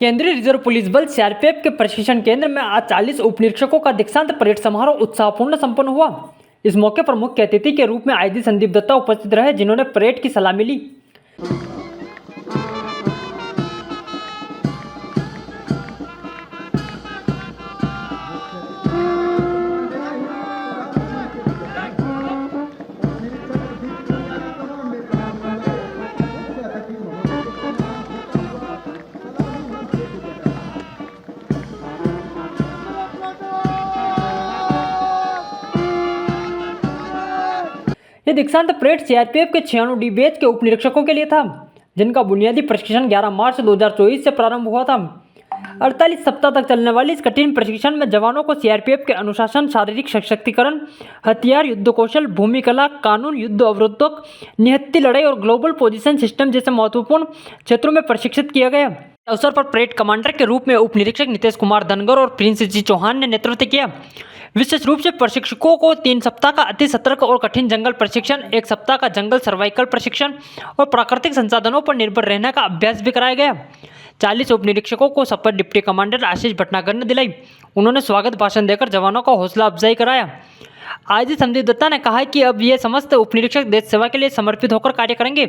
केंद्रीय reserve police बल CRPF के प्रशिक्षण केंद्र में आज 40 उप निरीक्षकों का दीक्षांत परेड समारोह उत्साहपूर्ण संपन्न हुआ। इस मौके पर मुख्य अतिथि के रूप में आईजी संदीप दत्ता उपस्थित रहे, जिन्होंने परेड की सलामी ली। ये दीक्षांत परेड सीआरपीएफ के 96 डी बैच के उप निरीक्षकों के लिए था, जिनका बुनियादी प्रशिक्षण 11 मार्च 2024 से प्रारंभ हुआ था। 48 सप्ताह तक चलने वाली इस कठिन प्रशिक्षण में जवानों को सीआरपीएफ के अनुशासन, शारीरिक सशक्तिकरण, हथियार, युद्ध कौशल, भूमि कला, कानून, युद्ध अवरोधक, निहत्थी लड़ाई और ग्लोबल पोजीशन सिस्टम जैसे महत्वपूर्ण क्षेत्रों में प्रशिक्षित किया गया। अवसर पर परेड कमांडर के रूप में उप निरीक्षक नितेश कुमार धनगर और प्रिंस जी चौहान ने नेतृत्व किया। विशेष रूप से प्रशिक्षकों को 3 सप्ताह का अति सतर्क और कठिन जंगल प्रशिक्षण, 1 सप्ताह का जंगल सर्वाइकल प्रशिक्षण और प्राकृतिक संसाधनों पर निर्भर रहने का अभ्यास भी कराया गया। 40 उप निरीक्षकों को शपथ डिप्टी कमांडर आशीष भटनागर ने दिलाई। उन्होंने स्वागत भाषण देकर जवानों का हौसला अफजाई कराया। आईजी संदीप दत्ता ने कहा कि अब ये समस्त उप निरीक्षक देश सेवा के लिए समर्पित होकर कार्य करेंगे।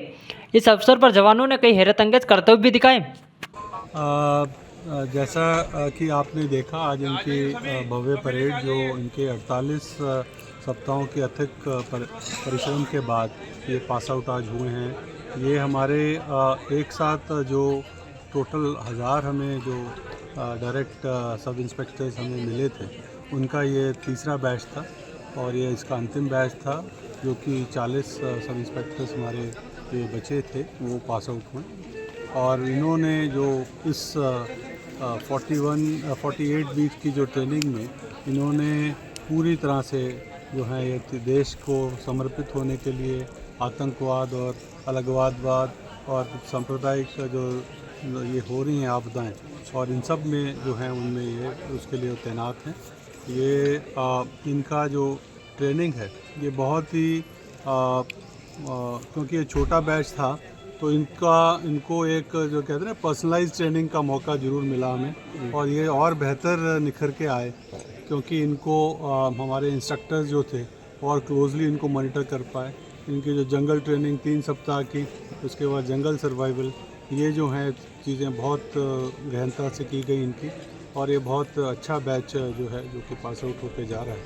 इस अवसर पर जवानों ने कई हैरतअंगेज कर्तव्य भी दिखाए। जैसा कि आपने देखा, आज इनकी भव्य परेड जो इनके 48 सप्ताहों के अथक परिश्रम के बाद ये पास आउट आज हुए हैं। ये हमारे एक साथ जो टोटल 1000 हमें जो डायरेक्ट सब इंस्पेक्टर्स हमें मिले थे, उनका ये तीसरा बैच था और ये इसका अंतिम बैच था, जो कि 40 सब इंस्पेक्टर्स हमारे ये बचे थे वो पास आउट हुए। और इन्होंने जो इस 48 वीक की जो ट्रेनिंग में इन्होंने पूरी तरह से जो है ये देश को समर्पित होने के लिए आतंकवाद और अलगवादवाद और सांप्रदायिक जो ये हो रही हैं आपदाएं, और इन सब में जो है उनमें ये उसके लिए तैनात हैं। ये इनका जो ट्रेनिंग है ये बहुत ही क्योंकि ये छोटा बैच था तो इनको एक जो कहते हैं ना पर्सनलाइज ट्रेनिंग का मौका ज़रूर मिला हमें, और ये और बेहतर निखर के आए क्योंकि इनको हमारे इंस्ट्रक्टर्स जो थे और क्लोजली इनको मॉनिटर कर पाए। इनकी जो जंगल ट्रेनिंग 3 सप्ताह की, उसके बाद जंगल सर्वाइवल, ये जो हैं चीज़ें बहुत गहनता से की गई इनकी, और ये बहुत अच्छा बैच जो है जो कि पास आउट होकर जा रहा है।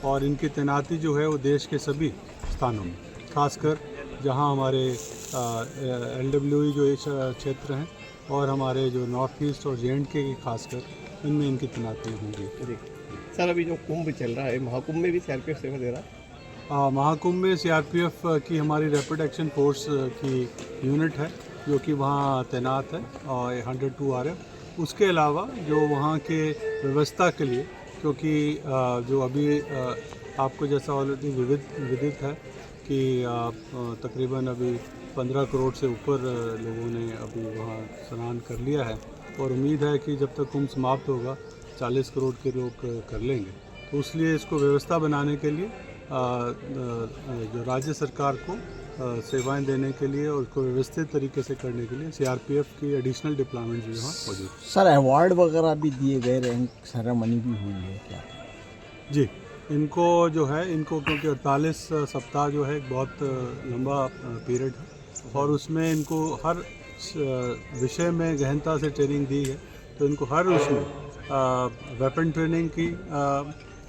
और इनकी तैनाती जो है वो देश के सभी स्थानों में, खासकर जहां हमारे LWE जो क्षेत्र हैं और हमारे जो नॉर्थ ईस्ट और JNK की खासकर, इनमें इनकी तैनाती होंगी। सर, अभी जो कुंभ चल रहा है, महाकुंभ में भी सीआरपीएफ सेवा दे रहा है? महाकुंभ में सीआरपीएफ की हमारी रैपिड एक्शन फोर्स की यूनिट है जो कि वहाँ तैनात है, और 102 RF। उसके अलावा जो वहाँ के व्यवस्था के लिए, क्योंकि जो अभी आपको जैसा ऑलरेडी विदित है कि तकरीबन अभी 15 करोड़ से ऊपर लोगों ने अभी वहाँ स्नान कर लिया है, और उम्मीद है कि जब तक कुंभ समाप्त होगा 40 करोड़ के लोग कर लेंगे। तो इसलिए इसको व्यवस्था बनाने के लिए जो राज्य सरकार को सेवाएं देने के लिए और उसको व्यवस्थित तरीके से करने के लिए सीआरपीएफ की एडिशनल डिप्लॉयमेंट भी वहाँ मौजूद है। सर, अवार्ड वगैरह भी दिए गए, रैंक सेरेमनी भी हुई है क्या? जी, इनको जो है इनको क्योंकि 48 सप्ताह जो है एक बहुत लंबा पीरियड है, और उसमें इनको हर विषय में गहनता से ट्रेनिंग दी है। तो इनको हर उसमें वेपन ट्रेनिंग की,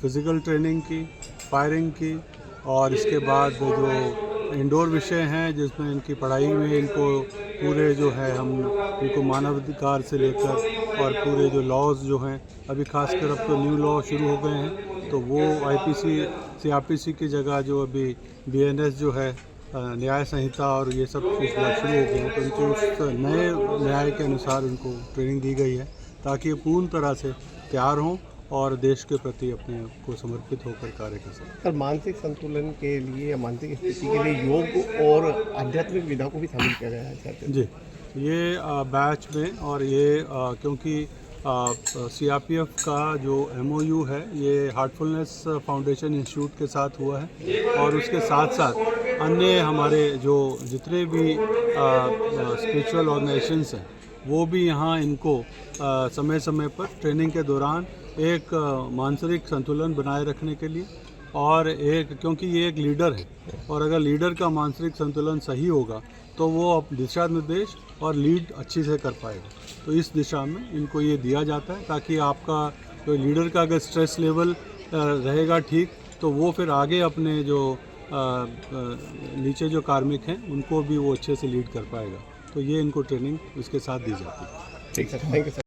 फिज़िकल ट्रेनिंग की, फायरिंग की, और इसके बाद जो इंडोर विषय हैं जिसमें इनकी पढ़ाई में इनको पूरे जो है हम इनको मानवाधिकार से लेकर और पूरे जो लॉज जो हैं, अभी खासकर अब तो न्यू लॉ शुरू हो गए हैं, तो वो IPC CRPC की जगह जो अभी BNS जो है न्याय संहिता और ये सब कुछ शुरू हो गए हैं, तो इनको उस नए न्याय के अनुसार उनको ट्रेनिंग दी गई है ताकि ये पूर्ण तरह से तैयार हों और देश के प्रति अपने को समर्पित होकर कार्य कर सकें। सर, मानसिक संतुलन के लिए या मानसिक स्थिति के लिए योग और आध्यात्मिक विधा को भी शामिल किया गया है सर? जी, ये बैच में, और ये क्योंकि CRPF का जो MOU है ये हार्टफुलनेस फाउंडेशन इंस्टीट्यूट के साथ हुआ है, और उसके साथ साथ अन्य हमारे जो जितने भी स्पिरिचुअल ऑर्गेनाइजेशंस हैं वो भी यहाँ इनको समय समय पर ट्रेनिंग के दौरान एक मानसिक संतुलन बनाए रखने के लिए, और एक क्योंकि ये एक लीडर है, और अगर लीडर का मानसिक संतुलन सही होगा तो वो दिशा निर्देश और लीड अच्छी से कर पाएगा। तो इस दिशा में इनको ये दिया जाता है ताकि आपका जो लीडर का अगर स्ट्रेस लेवल रहेगा ठीक, तो वो फिर आगे अपने जो नीचे जो कार्मिक हैं उनको भी वो अच्छे से लीड कर पाएगा। तो ये इनको ट्रेनिंग इसके साथ दी जाती है। ठीक सर, थैंक यू सर।